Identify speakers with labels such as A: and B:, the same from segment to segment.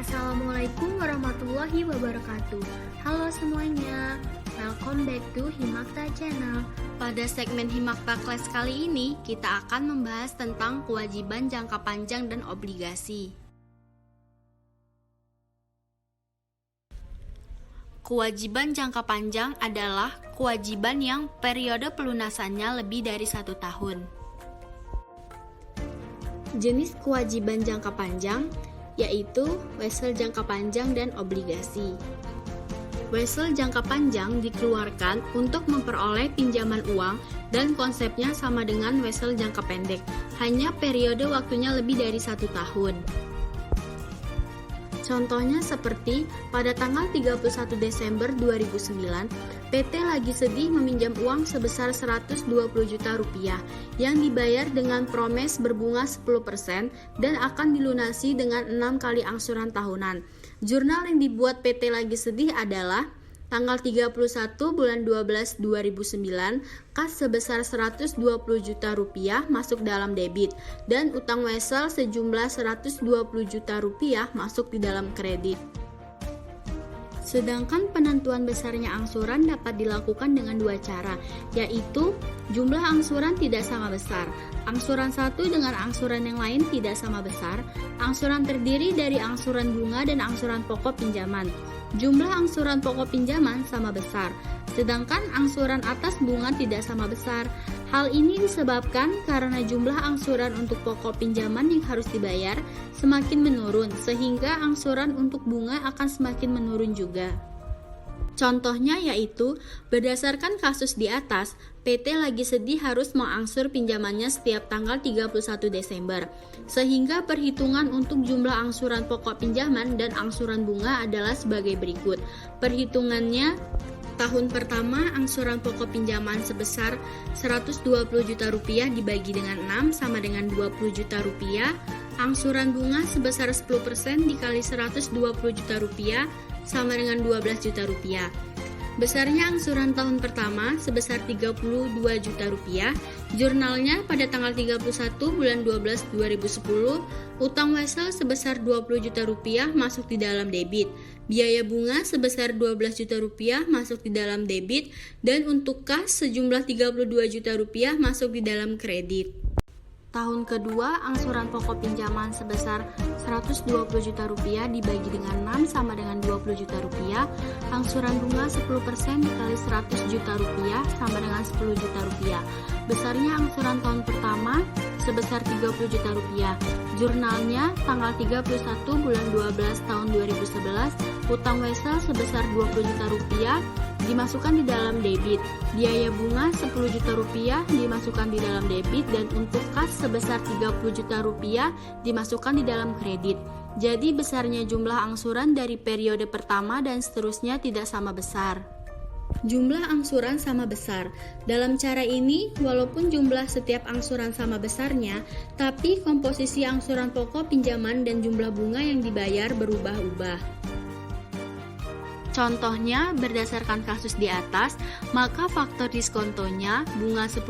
A: Assalamualaikum warahmatullahi wabarakatuh. Halo semuanya, welcome back to Himakta Channel. Pada segmen Himakta Class kali ini, kita akan membahas tentang kewajiban jangka panjang dan obligasi. Kewajiban jangka panjang adalah kewajiban yang periode pelunasannya lebih dari 1 tahun. Jenis kewajiban jangka panjang yaitu wesel jangka panjang dan obligasi. Wesel jangka panjang dikeluarkan untuk memperoleh pinjaman uang dan konsepnya sama dengan wesel jangka pendek, hanya periode waktunya lebih dari 1 tahun. Contohnya seperti pada tanggal 31 Desember 2009, PT Lagi Sedih meminjam uang sebesar 120 juta rupiah yang dibayar dengan promes berbunga 10% dan akan dilunasi dengan 6 kali angsuran tahunan. Jurnal yang dibuat PT Lagi Sedih adalah tanggal 31 bulan 12 2009, kas sebesar 120 juta rupiah masuk dalam debit dan utang wesel sejumlah 120 juta rupiah masuk di dalam kredit. Sedangkan penentuan besarnya angsuran dapat dilakukan dengan 2 cara, yaitu jumlah angsuran tidak sama besar, angsuran satu dengan angsuran yang lain tidak sama besar, angsuran terdiri dari angsuran bunga dan angsuran pokok pinjaman. Jumlah angsuran pokok pinjaman sama besar, sedangkan angsuran atas bunga tidak sama besar. Hal ini disebabkan karena jumlah angsuran untuk pokok pinjaman yang harus dibayar semakin menurun, sehingga angsuran untuk bunga akan semakin menurun juga. Contohnya yaitu, berdasarkan kasus di atas, PT Lagi Sedih harus mengangsur pinjamannya setiap tanggal 31 Desember, sehingga perhitungan untuk jumlah angsuran pokok pinjaman dan angsuran bunga adalah sebagai berikut. Perhitungannya, tahun pertama angsuran pokok pinjaman sebesar 120 juta rupiah dibagi dengan 6 sama dengan 20 juta rupiah, angsuran bunga sebesar 10% dikali 120 juta rupiah sama dengan 12 juta rupiah. Besarnya angsuran tahun pertama sebesar 32 juta rupiah, jurnalnya pada tanggal 31 bulan 12 2010, utang wesel sebesar 20 juta rupiah masuk di dalam debit, biaya bunga sebesar 12 juta rupiah masuk di dalam debit, dan untuk kas sejumlah 32 juta rupiah masuk di dalam kredit. Tahun kedua, angsuran pokok pinjaman sebesar 120 juta rupiah dibagi dengan 6 sama dengan 20 juta rupiah, angsuran bunga 10% dikali 100 juta rupiah sama dengan 10 juta rupiah. Besarnya angsuran tahun pertama sebesar 30 juta rupiah. Jurnalnya tanggal 31 bulan 12 tahun 2011, utang wesel sebesar 20 juta rupiah dimasukkan di dalam debit, biaya bunga 10 juta rupiah dimasukkan di dalam debit, dan untuk kas sebesar 30 juta rupiah dimasukkan di dalam kredit. Jadi besarnya jumlah angsuran dari periode pertama dan seterusnya tidak sama besar. Jumlah angsuran sama besar. Dalam cara ini, walaupun jumlah setiap angsuran sama besarnya, tapi komposisi angsuran pokok pinjaman dan jumlah bunga yang dibayar berubah-ubah. Contohnya, berdasarkan kasus di atas, maka faktor diskontonya bunga 10%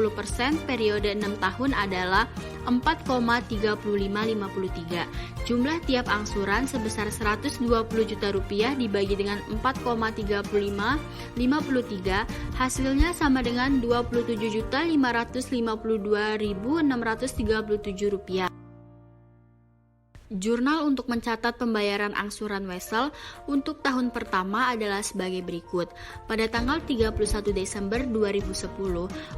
A: periode 6 tahun adalah 4,3553. Jumlah tiap angsuran sebesar 120 juta rupiah dibagi dengan 4,3553, hasilnya sama dengan 27.552.637 rupiah. Jurnal untuk mencatat pembayaran angsuran wesel untuk tahun pertama adalah sebagai berikut. Pada tanggal 31 Desember 2010,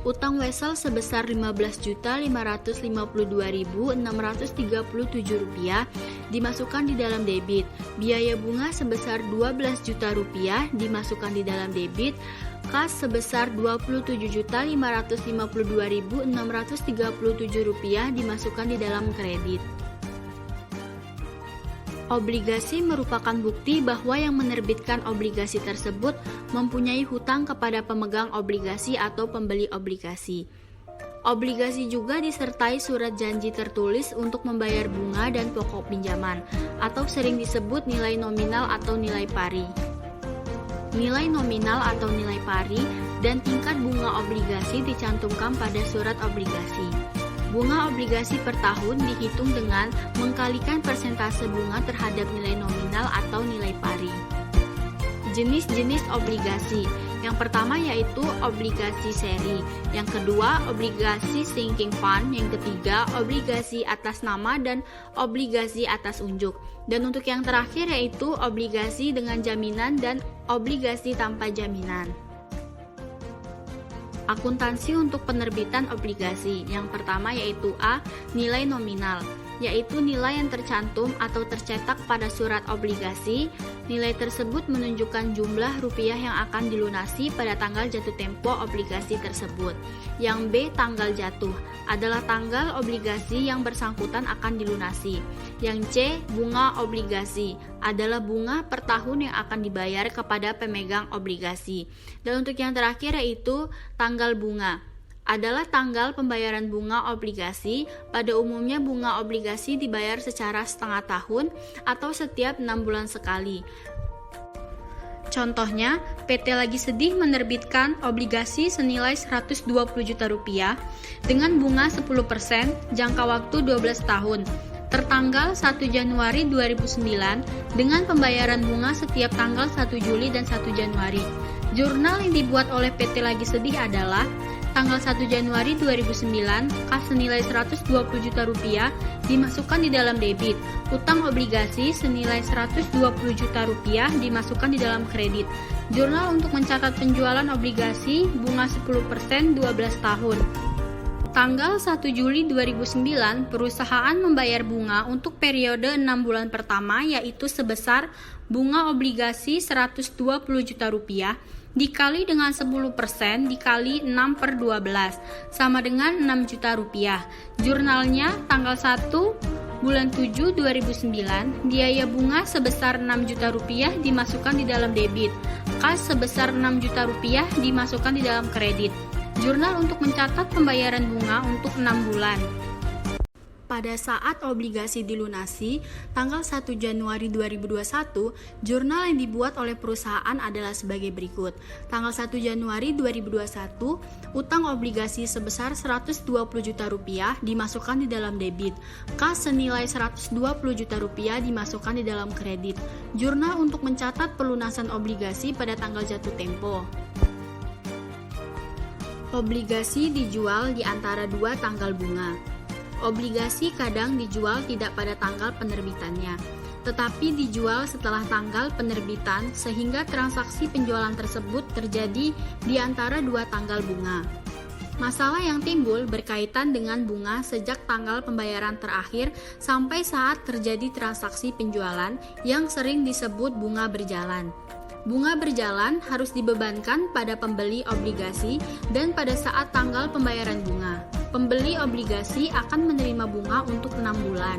A: utang wesel sebesar 15.552.637 rupiah dimasukkan di dalam debit. Biaya bunga sebesar 12 juta rupiah dimasukkan di dalam debit. Kas sebesar 27.552.637 rupiah dimasukkan di dalam kredit. Obligasi merupakan bukti bahwa yang menerbitkan obligasi tersebut mempunyai hutang kepada pemegang obligasi atau pembeli obligasi. Obligasi juga disertai surat janji tertulis untuk membayar bunga dan pokok pinjaman, atau sering disebut nilai nominal atau nilai pari. Nilai nominal atau nilai pari dan tingkat bunga obligasi dicantumkan pada surat obligasi. Bunga obligasi per tahun dihitung dengan mengkalikan persentase bunga terhadap nilai nominal atau nilai pari. Jenis-jenis obligasi. Yang pertama yaitu obligasi seri, yang kedua obligasi sinking fund, yang ketiga obligasi atas nama dan obligasi atas unjuk. Dan untuk yang terakhir yaitu obligasi dengan jaminan dan obligasi tanpa jaminan. Akuntansi untuk penerbitan obligasi. Yang pertama yaitu A. Nilai nominal, yaitu nilai yang tercantum atau tercetak pada surat obligasi. Nilai tersebut menunjukkan jumlah rupiah yang akan dilunasi pada tanggal jatuh tempo obligasi tersebut. Yang B. Tanggal jatuh adalah tanggal obligasi yang bersangkutan akan dilunasi. Yang C. Bunga obligasi adalah bunga per tahun yang akan dibayar kepada pemegang obligasi. Dan untuk yang terakhir yaitu tanggal bunga adalah tanggal pembayaran bunga obligasi. Pada umumnya bunga obligasi dibayar secara setengah tahun atau setiap 6 bulan sekali. Contohnya, PT Lagi Sedih menerbitkan obligasi senilai 120 juta rupiah dengan bunga 10% jangka waktu 12 tahun tertanggal 1 Januari 2009 dengan pembayaran bunga setiap tanggal 1 Juli dan 1 Januari. Jurnal yang dibuat oleh PT Lagi Sedih adalah tanggal 1 Januari 2009, kas senilai 120 juta rupiah dimasukkan di dalam debit. Utang obligasi senilai 120 juta rupiah dimasukkan di dalam kredit. Jurnal untuk mencatat penjualan obligasi bunga 10% 12 tahun. Tanggal 1 Juli 2009, perusahaan membayar bunga untuk periode 6 bulan pertama yaitu sebesar bunga obligasi 120 juta rupiah dikali dengan 10% dikali 6/12 sama dengan 6 juta rupiah. Jurnalnya tanggal 1 bulan 7 2009, biaya bunga sebesar 6 juta rupiah dimasukkan di dalam debit. Kas sebesar 6 juta rupiah dimasukkan di dalam kredit. Jurnal untuk mencatat pembayaran bunga untuk 6 bulan. Pada saat obligasi dilunasi, tanggal 1 Januari 2021, jurnal yang dibuat oleh perusahaan adalah sebagai berikut. Tanggal 1 Januari 2021, utang obligasi sebesar 120 juta rupiah dimasukkan di dalam debit. Kas senilai 120 juta rupiah dimasukkan di dalam kredit. Jurnal untuk mencatat pelunasan obligasi pada tanggal jatuh tempo. Obligasi dijual di antara dua tanggal bunga. Obligasi kadang dijual tidak pada tanggal penerbitannya, tetapi dijual setelah tanggal penerbitan sehingga transaksi penjualan tersebut terjadi di antara dua tanggal bunga. Masalah yang timbul berkaitan dengan bunga sejak tanggal pembayaran terakhir sampai saat terjadi transaksi penjualan yang sering disebut bunga berjalan. Bunga berjalan harus dibebankan pada pembeli obligasi dan pada saat tanggal pembayaran bunga. Pembeli obligasi akan menerima bunga untuk 6 bulan.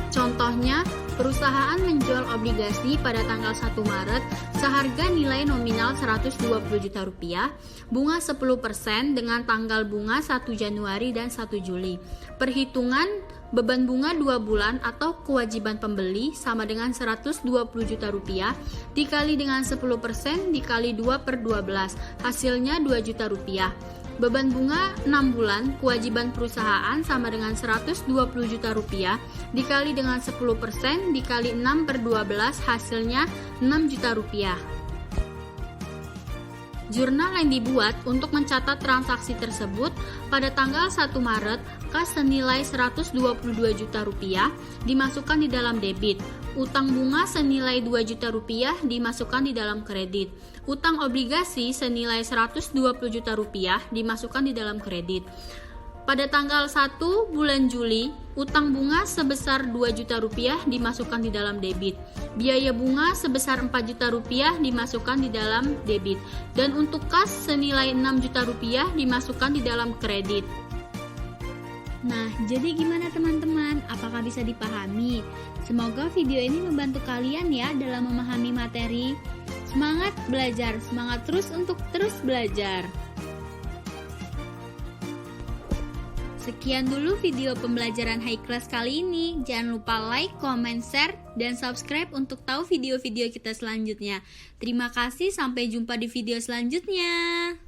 A: Contohnya, perusahaan menjual obligasi pada tanggal 1 Maret seharga nilai nominal 120 juta rupiah, bunga 10% dengan tanggal bunga 1 Januari dan 1 Juli. Perhitungan beban bunga 2 bulan atau kewajiban pembeli sama dengan 120 juta rupiah dikali dengan 10% dikali 2/12, hasilnya 2 juta rupiah. Beban bunga 6 bulan, kewajiban perusahaan sama dengan 120 juta rupiah dikali dengan 10% dikali 6/12, hasilnya 6 juta rupiah. Jurnal yang dibuat untuk mencatat transaksi tersebut pada tanggal 1 Maret, kas senilai 122 juta rupiah dimasukkan di dalam debit. Utang bunga senilai 2 juta rupiah dimasukkan di dalam kredit. Utang obligasi senilai 120 juta rupiah dimasukkan di dalam kredit. Pada tanggal 1 bulan Juli, utang bunga sebesar 2 juta rupiah dimasukkan di dalam debit. Biaya bunga sebesar 4 juta rupiah dimasukkan di dalam debit. Dan untuk kas senilai 6 juta rupiah dimasukkan di dalam kredit. Nah, jadi gimana teman-teman? Apakah bisa dipahami? Semoga video ini membantu kalian ya dalam memahami materi. Semangat belajar, semangat terus untuk terus belajar. Sekian dulu video pembelajaran high class kali ini. Jangan lupa like, comment, share, dan subscribe untuk tahu video-video kita selanjutnya. Terima kasih, sampai jumpa di video selanjutnya.